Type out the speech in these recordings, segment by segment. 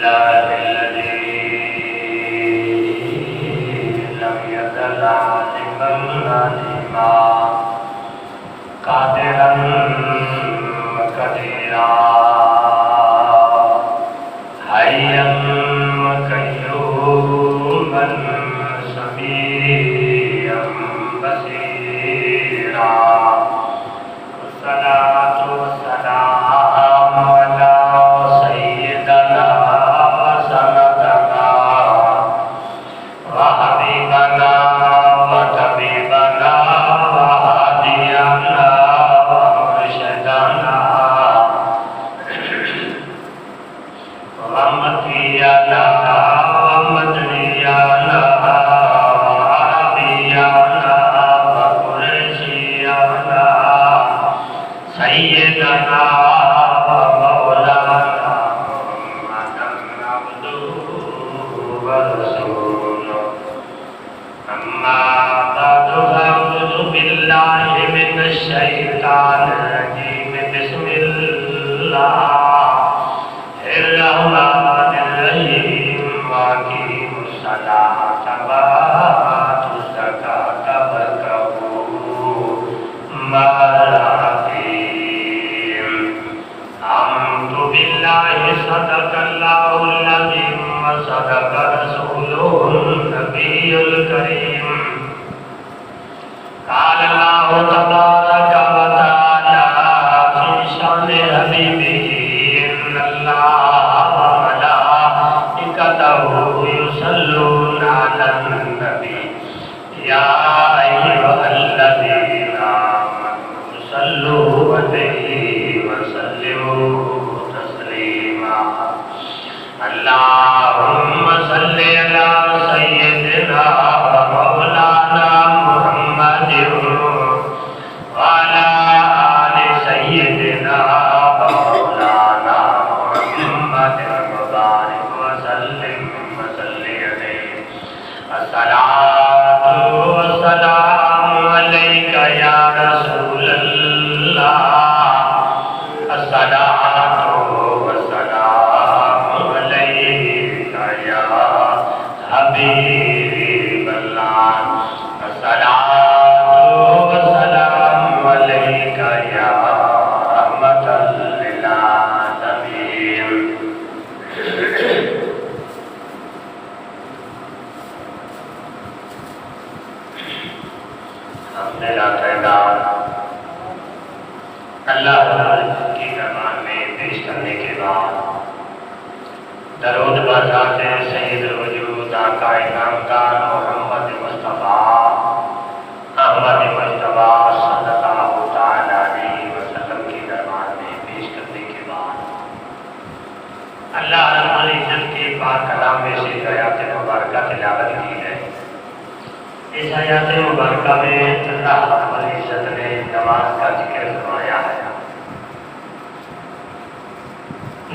لله الذي لم يزل عالما عليما قادرا قديرا حيا قيوما سميعا بصيرا والصلاة والسلام على سيدنا وسندنا وحبيبنا وطبيبنا وهادينا ومرشدنا ومطيعنا ومدنيانا وعربيانا وقريشيانا سيدنا ومولانا محمدا عبده ورسوله أما بعد فأعوذ بالله من الشيطان الرجيم بسم الله الرحمن الرحيم وأقيموا الصلاة وآتوا الزكاة واركعوا مع الراكعين آمنت بالله صدق الله العظيم وصدق رسوله النبي الكريم قال الله تبارك وتعالى في شأن حبيبه إن الله وملائكته يصلون على النبي يا أيها الذين آمنوا صلوا عليه وسلموا تسليما اللهم صل على سيدنا ومولانا محمد وعلى آل سيدنا ومولانا محمد وبارك وسلم عليه الصلاة والسلام عليك يا رسول الله الصلاة والسلام عليك يا حبيب الله الصلاة والسلام عليك يا رحمة للعالمين اللہ کی دربار میں پیش کرنے کے بعد درود بر ذات سید الوجود آقا نامدار محمد مصطفیٰ صلی اللہ تعالی علیہ وسلم کی دربار میں پیش کرنے کے بعد اللہ رب العزت کے پاک کلام میں سے آیات مبارکہ تلاوت کی ہے۔ اس آیات مبارکہ میں اللہ رب العزت نے نماز کا ذکر فرمایا ہے۔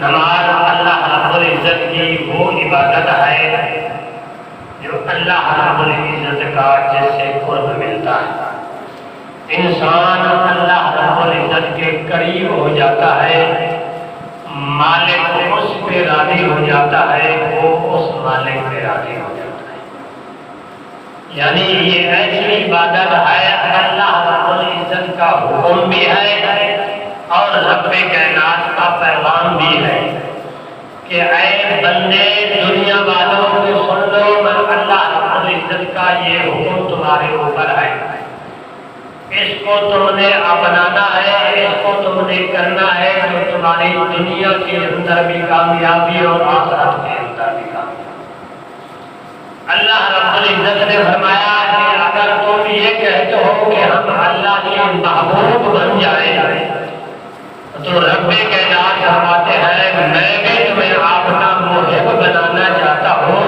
نماز اللہ رب العزت کی وہ عبادت ہے جو اللہ رب العزت کا جس سے قرب ملتا ہے۔ انسان اللہ رب العزت کے قریب ہو جاتا ہے، مالک اس پہ راضی ہو جاتا ہے، وہ اس مالک پہ راضی ہو جاتا ہے۔ یعنی یہ ایسی عبادت ہے اللہ رب العزت کا حکم بھی ہے اور رب کائنات کا پیغام بھی ہے کہ اے بندے دنیا والوں کو سن لو، میں اللہ رب العزت کا یہ حکم تمہارے اوپر ہے، اس کو تم نے اپنانا ہے، اس کو تم نے کرنا ہے جو تمہاری دنیا کے اندر بھی کامیابی اور آخرت کے اندر بھی کامیابی۔ اللہ رب العزت نے فرمایا کہ اگر تم یہ کہتے ہو کہ ہم اللہ کے محبوب بن جائیں تو رب کائنات فرماتے ہیں میں بھی تمہیں اپنا محب بنانا چاہتا ہوں،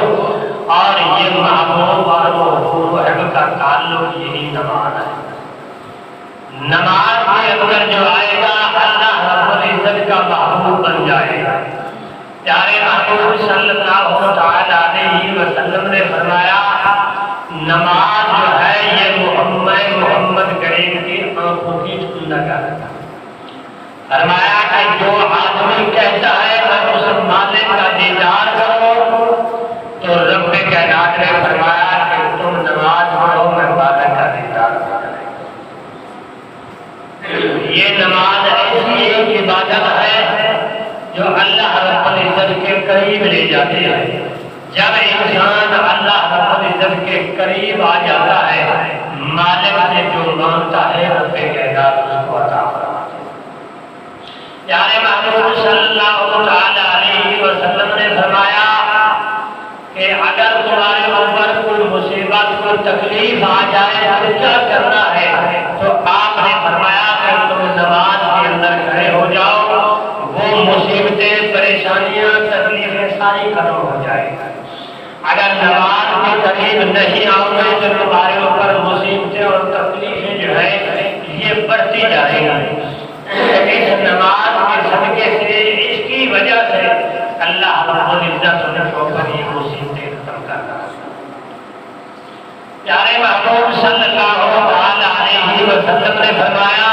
اور یہ محبوب اور محب کا تعلق یہی نماز ہے۔ نماز کے اندر جو آئے گا اللہ رب العزت کا محبوب بن جائے گا۔ پیارے محبوب صلی اللہ علیہ وسلم نے فرمایا نماز جو ہے یہ محمد کریم کی آنکھوں کی ٹھنڈک ہے۔ فرمایا کہ جو آدمی کہتا ہے میں اس مالک کا دیدار جو اللہ رب العزت کے قریب لے جاتے ہیں۔ جب انسان اللہ رب العزت کے قریب آ جاتا ہے، مالک سے جو مانگتا ہے رب کائنات اس کو عطا فرماتا ہے۔ پیارے محبوب صلی اللہ علیہ وسلم نے فرمایا کہ اگر تمہارے اوپر کوئی مصیبت کوئی تکلیف آ جائے تو کیا کرنا ہے؟ تو آپ نے فرمایا کہ تم نماز کے اندر کھڑے ہو جاؤ، وہ مصیبتیں پریشانیاں تکلیفیں ساری ختم ہو جائے گا۔ اگر نماز کے قریب نہیں آؤ گے تو تمہارے اوپر مصیبتیں اور تکلیفیں جو ہے یہ بڑھتی جائیں گی۔ اس نماز کے صدقے سے اس کی وجہ سے اللہ رب العزت ان کے اوپر یہ مصیبتیں ختم کرتا ہے۔ پیارے محبوب صلی اللہ علیہ وسلم نے فرمایا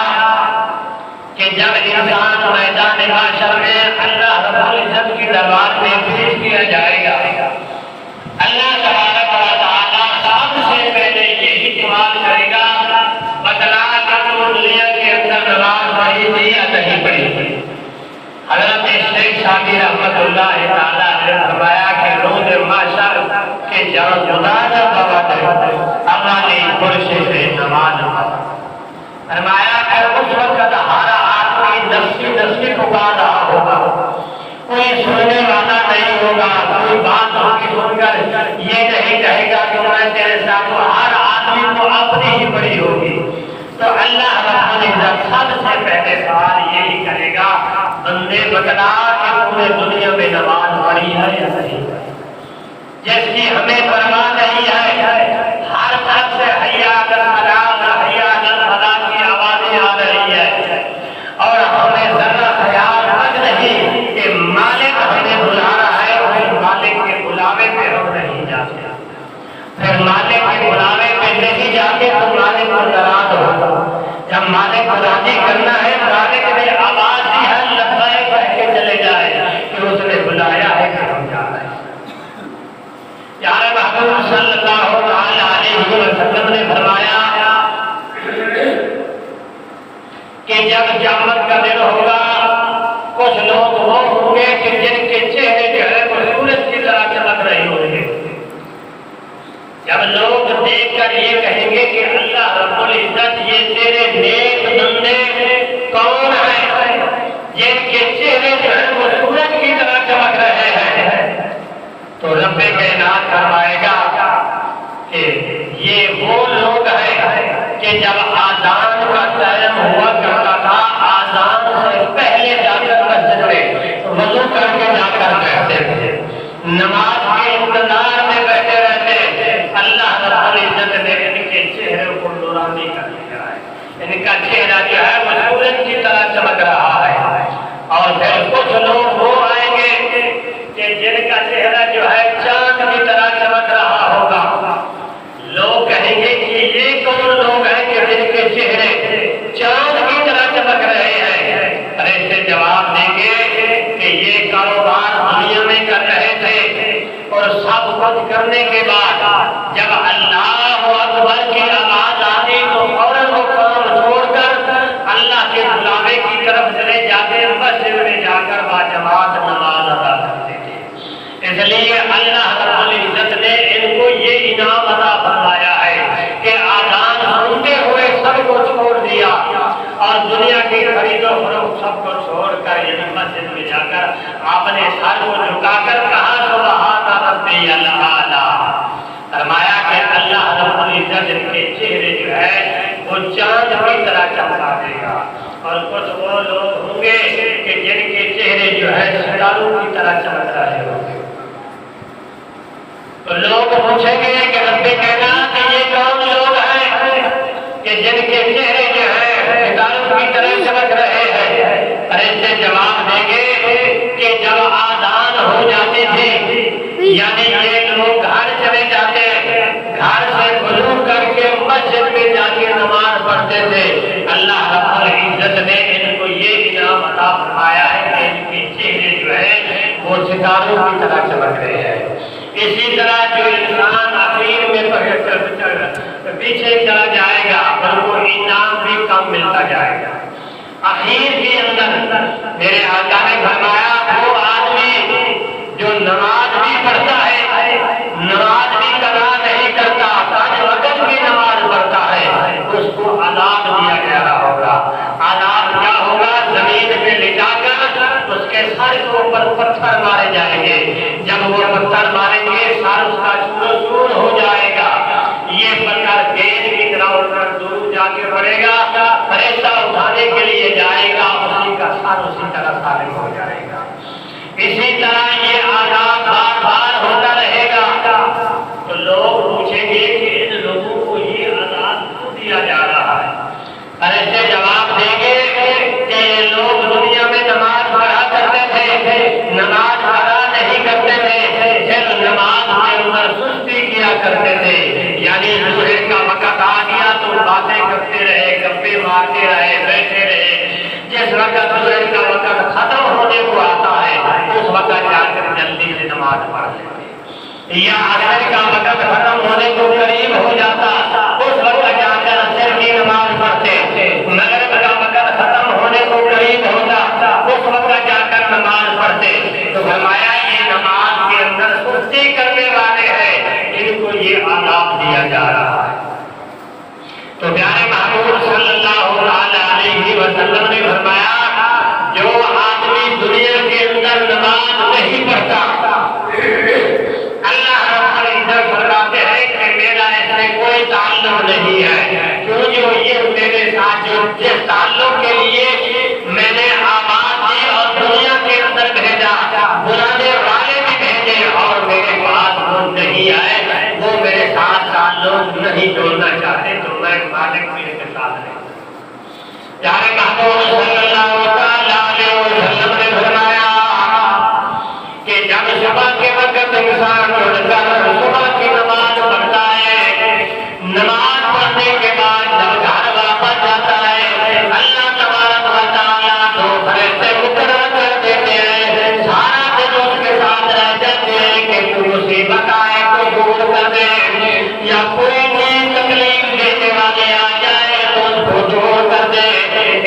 کہ جب انسان میدان محشر میں اللہ رب العزت کی دربار میں پیش کیا جائے گا، اللہ تبارک و تعالیٰ سب سے پہلے یہی سوال کرے گا، بتلا کہ تو دنیا کے اندر نماز پڑھی تھی یا نہیں پڑھی تھی؟ حضرت شیخ شامی رحمت اللہ تعالیٰ نے فرمایا کہ روز محشر کے جب گزارا بابا ہماری پرشے سے نماز فرمایا کہ اس وقت ہر آدمی نفسی پکار رہا ہوگا، کوئی سننے والا نہیں ہوگا، کوئی بات سن کر یہ نہیں کہے گا کہ میں تیرے ساتھ ہوں، ہر آدمی کو اپنی ہی پڑی ہوگی۔ تو اللہ رب العزت سب سے پہلے سوال یہی کرے گا، بندے بتلا کہ تم نے دنیا میں نماز پڑھی ہے یا نہیں؟ جس کی ہمیں پرواہ نہیں ہے، ہر طرف سے حیا علی الفلاح حیا علی الفلاح کی آوازیں آ رہی ہے اور ہمیں ذرا خیال تک نہیں کہ مالک ہمیں بلا رہا ہے، اور مالک کے بلاوے پہ ہم نہیں جاتے۔ پھر مالک کے بلاوے پہ نہیں جاتے تو مالک کو ناراض ہوگا۔ جب مالک کو راضی کرنا ہے، مالک نے آواز دی ہے لبیک کہہ کے چلے جائے کہ اس نے بلایا ہے کہ ہم جا رہے ہیں۔ پیارے محبوب صلی اللہ علیہ وسلم نے فرمایا کہ جب قیامت کا دن ہوگا، کچھ لوگ وہ ہوں گے کہ جن کے چہرے جو ہے وہ سورج کی طرح چمک رہے ہوں گے۔ جب لوگ دیکھ کر یہ کہیں گے کہ اللہ رب العزت یہ تیرے نیک بندے کون ہیں جن کے چہرے جو ہے وہ سورج کی طرح چمک رہے ہیں، تو رب کائنات فرمائے گا کہ یہ وہ لوگ ہیں کہ جب آذان کا ٹائم ہوا کرتا تھا، آذان سے پہلے جا کر مسجد میں وضو کر کے جا کر بیٹھتے تھے، نماز کے انتظار میں بیٹھے رہتے۔ اللہ رب العزت نے ان کے چہرے کو نورانی کر دیا ہے، ان کا چہرہ جو ہے وہ سورج کی طرح چمک رہا ہے۔ اور پھر کچھ لوگ وہ آئیں گے کہ جن کا چہرہ جو ہے چاند کی طرح چمک رہا ہوگا۔ لوگ کہیں گے کہ یہ کون لوگ ہیں کہ جن کے چہرے چاند کی طرح چمک رہے ہیں؟ اور اس سے جواب دیں گے کہ یہ کاروبار دنیا میں کر رہے تھے اور سب کچھ کرنے کے بعد جب اللہ اکبر کی آواز آتی تو فوراً وہ کام چھوڑ کر اللہ کے بلاوے کی طرف چلے جاتے، مسجد میں جا کر باجماعت نماز ادا کرتے تھے۔ اس لیے اللہ رب العزت نے ان کو یہ انعام عطا فرمایا ہے کہ آذان سنتے ہوئے سب کو چھوڑ دیا اور دنیا کی خرید و فروخت سب کو چھوڑ کر یعنی مسجد میں جا کر آپ نے سر کو جھکا کر کہا سبحان ربی الاعلی۔ فرمایا کہ اللہ رب العزت ان کے چہرے جو ہے وہ چاند کی طرح چمکا دے گا، اور کچھ وہ لوگ ہوں گے کہ جن کے چہرے جو ہے ستاروں کی طرح چمک رہے ہوں گے۔ تو لوگ پوچھیں گے کہ رب کائنات یہ کون لوگ ہیں کہ جن کے چہرے جو ہے ستاروں کی طرح چمک رہے ہیں؟ اور اس سے جواب دیں گے کہ جب آذان ہو جاتی تھی یعنی یہ لوگ گھر چلے جاتے، گھر سے وضو کر کے مسجد میں جا کے نماز پڑھتے تھے، اللہ رب العزت نے ان کو یہ انعام عطا فرمایا ہے کہ ان کے چہرے جو ہے وہ ستاروں کی طرح چمک رہے ہیں۔ اسی طرح جو انسان اخیر میں پیچھے چلا جائے گا پر وہ انعام بھی کم ملتا جائے گا۔ اخیر کے اندر میرے آقا نے فرمایا نماز بھی پڑھتا ہے، نماز بھی قضا نہیں کرتا، پانچ وقت کی نماز پڑھتا ہے، اس کو عذاب دیا جا رہا ہوگا۔ عذاب کیا ہوگا؟ زمین پہ لٹا کر اس کے سر کے اوپر پتھر مارے جائیں گے، جب وہ پتھر ماریں گے سر اس کا چور چور ہو جائے گا، یہ پتھر گیند کی طرح اڑ کر دور جا کے پڑے گا، فرشتہ اٹھانے کے لیے جائے گا، اسی کا سر اسی طرح سالم ہو جائے گا۔ اسی طرح یہ عذاب بار بار ہوتا رہے گا، تو لوگ پوچھیں گے کہ ان لوگوں کو یہ عذاب کیوں دیا جا رہا ہے؟ فرشتے جواب دیں گے کہ یہ لوگ دنیا میں نماز پڑھا کرتے تھے، نماز ادا نہیں کرتے تھے، صرف نماز کے اندر سستی کیا کرتے تھے، یعنی ظہر کا وقت آ گیا تو باتیں کرتے رہے، گپے مارتے رہے، بیٹھے رہے، جس وقت ظہر کا وقت ختم ہونے کو آتا ہے اس وقت جا کر جلدی سے نماز پڑھ لیتے، یا عصر کا وقت ختم ہونے کو قریب ہو جاتا اس وقت جا کر عصر کی نماز پڑھتے، مغرب کا وقت ختم ہونے کو قریب ہوتا اس وقت جا کر نماز پڑھتے۔ تو فرمایا یہ نماز کے اندر سستی کرنے والے ہیں، ان کو یہ عذاب دیا جا رہا ہے۔ تو پیارے محبوب صلی اللہ علیہ وسلم نے فرمایا جو آدمی دنیا کے اندر نماز نہیں پڑھتا، اللہ رب العزت فرماتے ہیں کہ میرا اس سے کوئی تعلق نہیں ہے، کیوں جو یہ میرے ساتھ جس تعلق کے لیے میں نے آواز دی اور دنیا کے اندر بھیجا، بلانے والے بھی بھیجے اور میرے پاس وہ نہیں آئے، وہ میرے ساتھ تعلق نہیں جوڑنا چاہتے، تو میں مالک میرے کے ساتھ نہیں۔ پیارے محبوب صلی اللہ علیہ وسلم نے فرمایا کہ جب صبح کے وقت انسان اٹھ کر صبح کی نماز پڑھتا ہے، نماز پڑھنے کے بعد جب گھر واپس جاتا ہے، اللہ تبارک و تعالیٰ دو فرشتے مقرر کر دیتے ہیں، سارا دن اس کے ساتھ رہ جاتے ہیں کہ کوئی مصیبت آئے تو دور کر دے، یا کوئی نئی تکلیف دینے والے آ جائے تو اس کو دور کر دے،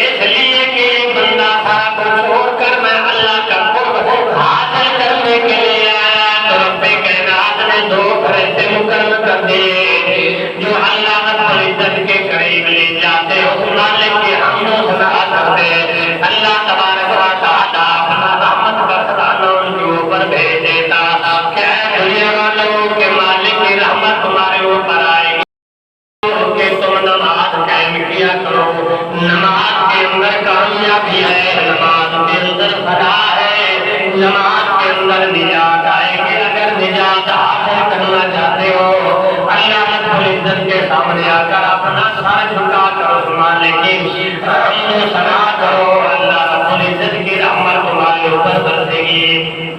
اس لیے کہ بندہ سارا کو چھوڑ کر میں اللہ کا قرب حاصل کرنے کے لیے آیا، تو رب کائنات نے دو فرشتے مقرر کر دیے جو اللہ رب العزت کے قریب لے جاتے، اس مالک کی حمد و ثنا کرتے، اللہ تبارک و تعالیٰ اپنا رحمت برسانا ان کے اوپر بھیج دیتا کہ اے دنیا والوں کے مالک کی رحمت تمہارے اوپر آئے گی کہ تم نماز قائم کیا کرو، نماز کے اندر کامیابی ہے، نماز کے اندر فلاح ہے، نماز کے اندر نجات آئے گی۔ اگر نجات حاصل کرنا چاہتے ہو اللہ رب العزت کے سامنے آ کر اپنا سر جھکا کر اس مالک کی حمد و ثنا کرو، اللہ رب العزت کی رحمت تمہارے اوپر برسے گی۔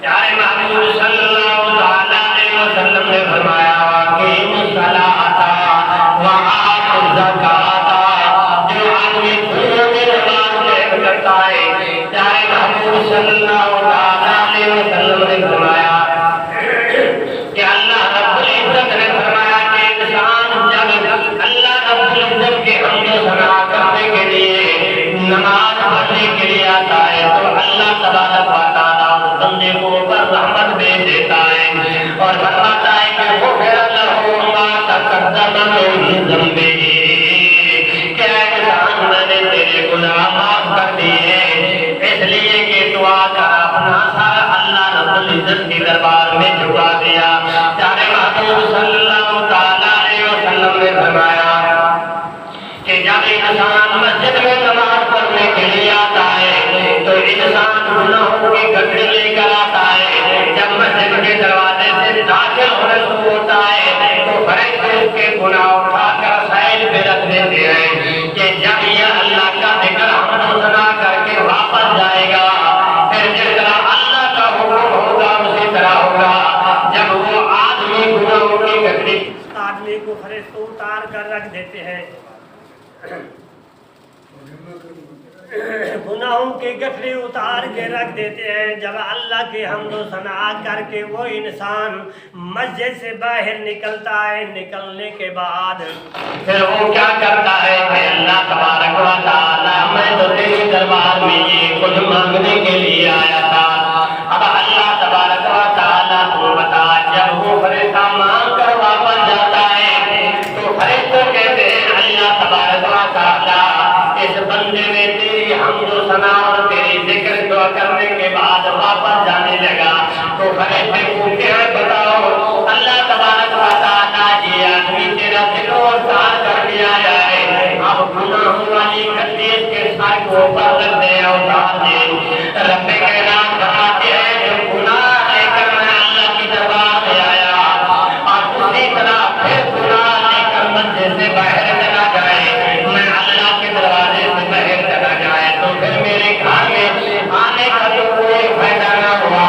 پیارے محبوب صلی اللہ علیہ وسلم نے فرمایا کہ الصلاۃ وآتوا الزکاۃ، جو آدمی دنیا میں نماز قائم کرتا ہے، پیارے محبوب صلی اللہ علیہ وسلم نے فرمایا کہ اللہ رب العزت نے فرمایا کہ انسان جب اللہ رب العزت کے حمد و ثنا کرنے کے لیے نماز پڑھنے کے لیے آتا ہے تو اللہ تبارک و تعالیٰ اس بندے کو اوپر رحمت بھیج دیتا ہے اور فرماتا ہے کہ غفر لہ ما تقدم من ذنبہ، کہ انسان میں نے تیرے گناہ معاف کر دیے، اس لیے کہ تو آ کر اپنا سر اللہ رب العزت کے دربار میں جھکا دیا۔ پیارے محبوب صلی اللہ علیہ وسلم نے فرمایا کہ جب انسان مسجد میں نماز پڑھنے کے لیے آتا ہے تو انسان گناہوں کی گٹھڑی لے کر آتا ہے، جب مسجد کے دروازے سے داخل ہونے شروع ہوتا ہے تو فرشتے اس کے گناہ اٹھا کر سائڈ پہ رکھ دیتے ہیں کہ جب یہ اللہ کا ذکر حمد و ثنا کر کے واپس جائے گا پھر جس طرح اللہ کا حکم ہوگا اسی طرح ہوگا۔ جب وہ آدمی گناہوں کی گٹھڑی آدمی کو فرشتے اتار کر رکھ دیتے ہیں، گناہوں کی گٹھڑی اتار کے رکھ دیتے ہیں، جب اللہ کی حمد و ثنا کر کے وہ انسان مسجد سے باہر نکلتا ہے، نکلنے کے بعد پھر وہ کیا کرتا ہے کہ اللہ تبارک و تعالیٰ میں تو تیرے دربار میں یہ کچھ مانگنے کے لیے آیا تھا، اب اللہ تبارک واپس جانے لگا تو فرشتے پوچھتے ہیں بتاؤ اللہ تبارک و تعالیٰ یہ آدمی تیرا دل اور سار کر کے آیا ہے، اب گناہوں والی گدی اس کے سر کو اوپر رکھ دے اور ڈال دے۔ رب کائنات فرماتے ہیں جو گناہ لے کر میں اللہ کی دربار میں آیا اور اسی طرح پھر گناہ لے کر مسجد سے باہر چلا جائے، میں اللہ کے دروازے سے باہر چلا جائے تو پھر میرے گھر میں آنے کا تو کوئی فائدہ نہ ہوا،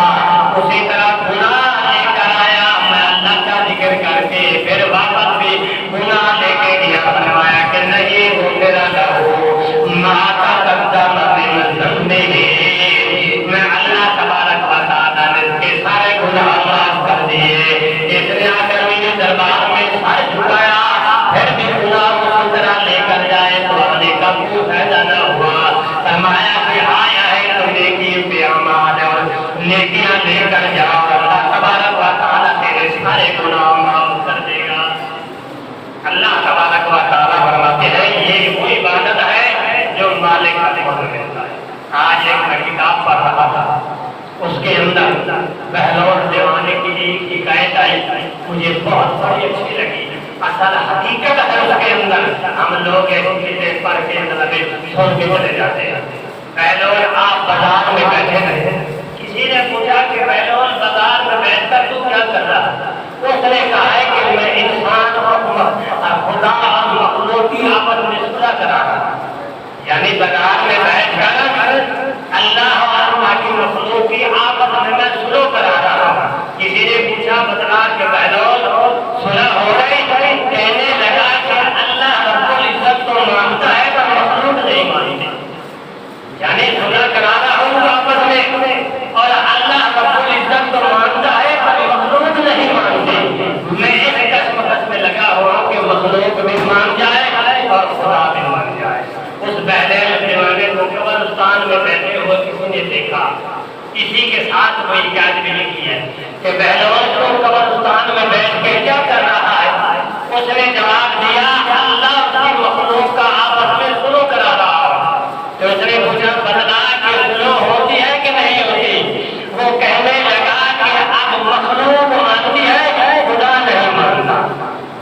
اسی طرح گناہ لے کر آیا میں اللہ کا ذکر کر کے پھر واپس بھی گناہ لے کے گیا، فرمایا کہ نہیں وہ میرا نہ ہو ماں کا قدم میں اللہ تبارک و تعالیٰ نے اس کے سارے گناہ معاف کر دیے۔ اس نے آ کر میرے دربار میں سر جھکایا، پھر بھی گناہ اسی طرح لے کر جائے تو آنے کا کوئی فائدہ نہ ہوا۔ فرمایا کہ آیا ہے تو نیکی پہ اعمال اور نیکیاں لے کر جاؤ، اللہ تبارک و تعالیٰ تیرے سارے گناہ معاف کر دے گا۔ اللہ تبارک و تعالیٰ فرماتے ہیں یہ وہ عبادت ہے جو مالک کا فضل ملتا ہے۔ آج ایک میں کتاب پڑھ رہا تھا، اس کے اندر بہلول دیوانے کی ایک حکایت آئی، مجھے بہت بڑی اچھی لگی۔ اصل حقیقت ہے اس کے اندر، ہم لوگ ایسی چیزیں پڑھ کے سن کے چلے جاتے ہیں۔ بہلول آپ بازار میں بیٹھے رہے، کسی نے پوچھا کہ بہلول بازار میں بیٹھ کر تو کیا کر رہا؟ اس نے کہا ہے کہ میں انسان اور خدا اور مخلوق کی آپس میں صلح کرا رہا ہوں، یعنی بازار میں بیٹھ کر اللہ اور اللہ کی مخلوق کی آپس میں صلح کرا رہا ہوں۔ کسی نے پوچھا بتلا کہ بہلول صلح ہو گئی؟ کہنے لگا کہ اللہ رب العزت تو مانتا ہے پر مخلوق نہیں مانتے، یعنی صلح کرا رہا ہوں آپس میں اور اللہ رب العزت تو مانتا ہے پر مخلوق نہیں مانتے۔ میں اس قسم میں لگا ہوا کہ مخلوق بھی مان جائے اور خدا بھی مان جائے۔ اس بہلول دیوانے کو قبرستان میں بیٹھے ہوئے کسی نے دیکھا، اسی کے ساتھ وہ حکایت بھی لکھی ہے کہ بہلول کو قبرستان میں بیٹھ کے کیا کر رہا ہے؟ اس نے جواب دیا اللہ کی مخلوق کا آپس میں صلح کرا رہا ہوں۔ تو اس نے پوچھا بتلا کہ صلح ہوتی ہے کہ نہیں ہوتی؟ وہ کہنے لگا کہ اب مخلوق مانتی ہے خدا نہیں مانتا،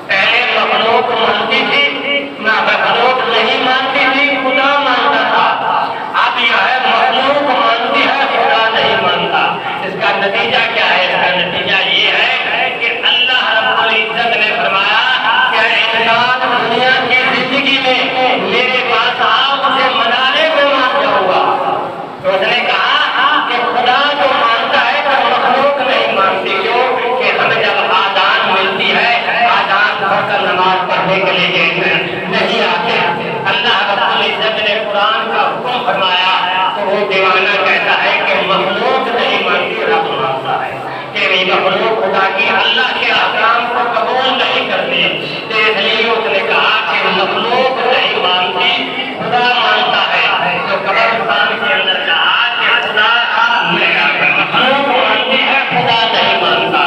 پہلے مخلوق مانتی تھی نہ مخلوق نہیں مانتی تھی خدا مانتا تھا، اب یہ ہے مخلوق مانتی ہے خدا نہیں مانتا۔ اس کا نتیجہ کیا ہے؟ اس کا نتیجہ یہ ہے کہ اللہ رب العزت نے فرمایا کہ انسان دنیا کی زندگی میں میرے پاس آؤ مجھے منانے میں مان جاؤں گا۔ تو اس نے کہا کہ خدا جو مانتا ہے تو مخلوق نہیں مانتی، کیوں کہ ہمیں جب آذان ملتی ہے آذان پڑھ کر نماز پڑھنے کے لیے نہیں آتے۔ اللہ رب العزت نے قرآن کا حکم فرمایا تو وہ دیوانہ کہتا ہے کہ مخلوق نہیں مانتی رب مانتا ہے، کہ مخلوق خدا کی اللہ کے احکام کو قبول نہیں کرتے، تو اس لیے اس نے کہا کہ مخلوق نہیں مانتی خدا مانتا ہے۔ تو قبرستان کے اندر کہا کہ خدا مخلوق مانتی ہے خدا نہیں مانتا۔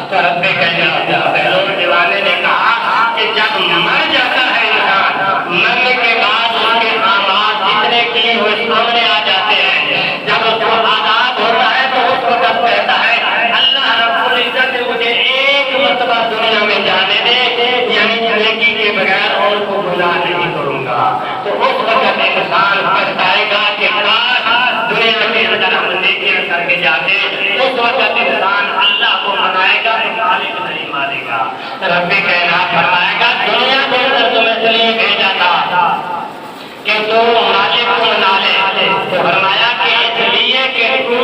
تو رب کائنات بہلول دیوانے نے کہا کہ جب مر جاتا ہے انسان، مرنے کے بعد اس کے اعمال جتنے کیے ہوئے سامنے آ جاتے ہیں، جب اس کو آزاد ہوتا ہے تو اس وقت کہتا ہے اللہ رب العزت مجھے ایک مرتبہ دنیا میں جانے دے، یعنی نیکی کے بغیر اور کو گناہ نہیں کروں گا۔ تو اس وقت انسان پچھتائے گا کہ کاش دنیا کے اندر ہم نیکیاں کر کے جاتے، اس وقت انسان اللہ کو منائے گا تو مالک نہیں مانے گا۔ رب کائنات فرمائے گا دنیا کے اندر تمہیں اس لیے بھیجا تھا کہ تو مالک کو منا لے، تو فرمایا کہ اس لیے کہ تو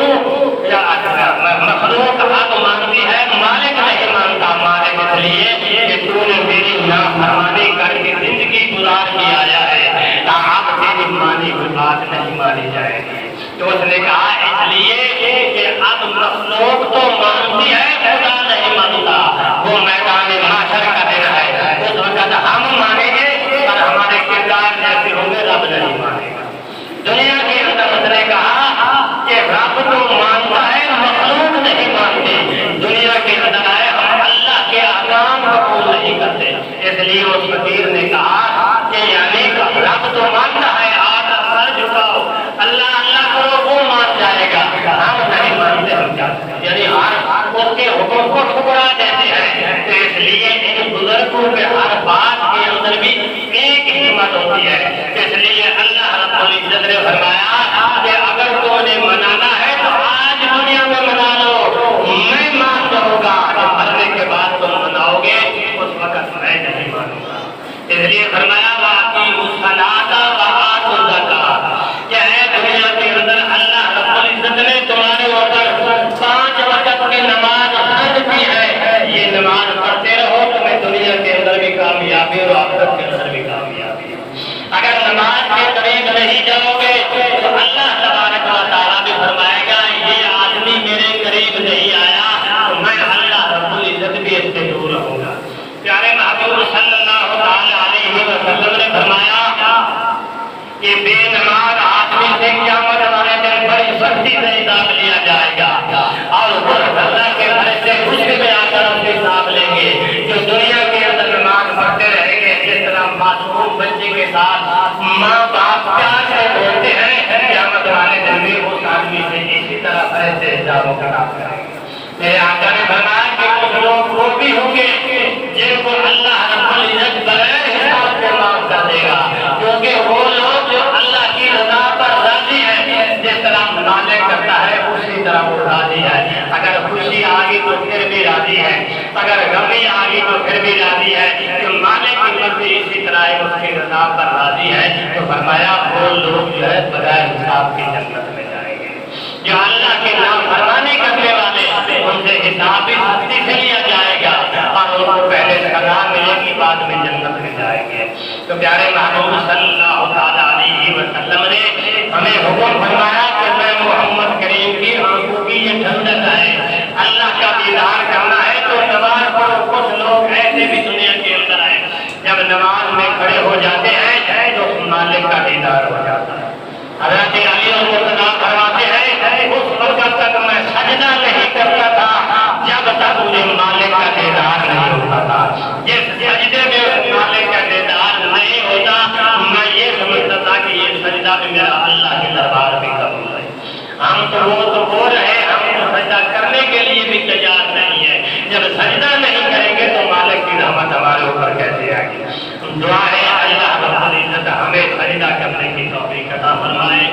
مخلوق حق مانتی ہے مالک نہیں مانتا، مالک اس لیے کہ تو نے میری نافرمانی کر کے زندگی گزار کے آیا ہے، اب تیری مانی ہوئی بات نہیں مانی جائے گی۔ تو اس نے کہا اس لیے کہ اب مخلوق تو مانتی ہے خدا نہیں مانتا، وہ میدان محشر کا دن ہے، اس وقت ہم مانیں گے اور ہمارے کردار جیسے ہوں گے رب نہیں مانے گا۔ دنیا کے اندر اس نے کہا یعنی ہر اس کے حکم کو ٹھکرا دیتے ہیں. تو اس لیے ان بزرگوں کے ہر بات کے اندر بھی ایک حکمت ہوتی ہے. اس لیے اللہ رب العزت نے فرمایا کہ اگر تم نے منانا ہے تو آج دنیا میں منا لو، میں مان جاؤں گا. جب مرنے کے بعد تم مناؤ گے اس وقت میں نہیں مانوں گا. اس لیے فرمایا وَأَقِیمُوا الصَّلَاةَ وَآتُوا الزَّکَاةَ کہ ہے دنیا کے اندر اللہ رب العزت نے تمہارے اوپر 5 وقت کی نماز فرض کی ہے. یہ نماز پڑھتے رہو تمہیں دنیا کے اندر بھی کامیابی اور آخرت کے اندر بھی کامیابی. اگر نماز کے قریب نہیں جاؤ گے تو اللہ تبارک و تعالیٰ بھی فرمائے گا یہ آدمی میرے قریب نہیں آیا تو میں اللہ رب العزت بھی اس سے دور رہوں گا. پیارے محبوب صلی اللہ علیہ وسلم نے فرمایا کہ بے نماز آدمی سے قیامت والے دن بڑی سختی سے حساب لیا جائے گا اور وہ اللہ کے فرشتے خوشی میں آ کر ان سے حساب لیں گے. جو دنیا کے اندر نماز پڑھتے رہیں گے جس طرح معصوم بچے کے ساتھ ماں باپ پیار سے بولتے ہیں قیامت والے دن بھی اس آدمی سے اسی طرح فرشتے حساب و کتاب کریں گے. میرے آقا نے فرمایا کہ کچھ لوگ وہ بھی ہوں گے جن کو اللہ رب العزت بغیر حساب سے معاف کر دے گا کیونکہ وہ لوگ جو اللہ کی رضا پر راضی ہیں جس طرح مالک کرتا ہے اسی طرح وہ راضی ہے. اگر خوشی آ گئی تو پھر بھی راضی ہے، اگر غمی آ گئی تو پھر بھی راضی ہے. جو مالک کی مرضی اسی طرح ہے اس کی رضا پر راضی ہے. تو فرمایا وہ لوگ جو ہے بغیر حساب کی جنت میں جائیں گے. جو اللہ کے نام فرمانے کرنے والے ان سے حساب بھی سختی سے لیا جائے گا اور ان کو پہلے سزا ملے گی بعد میں جنت میں جائیں گے. تو پیارے محبوب صلی اللہ علیہ وسلم نے ہمیں حکم فرمایا کہ میں محمد کریم کی آنکھوں کی یہ ٹھنڈک ہے اللہ کا دیدار کرنا ہے تو نماز پڑھو. کچھ لوگ ایسے بھی دنیا کے اندر ہیں جب نماز میں کھڑے ہو جاتے ہیں تو مالک کا دیدار ہو جاتا ہے. حضرت علی مرتضیٰ فرماتے ہیں اس وقت تک میں سجدہ نہیں کرتا تھا جب تک مجھے مالک کا دیدار نہیں ہوتا تھا. جس سجدے میں مالک کا دیدار نہیں ہوتا میں یہ سمجھتا تھا کہ یہ سجدہ بھی میرا اللہ کے دربار میں قبول ہے. ہم تو وہ ہو رہے ہم تو سجدہ کرنے کے لیے بھی تیار نہیں ہے. جب سجدہ نہیں کریں گے تو مالک کی رحمت ہمارے اوپر کیسے آئے گی. دعا ہے اللہ رب العزت ہمیں سجدہ کرنے کی توفیق عطا فرمائے.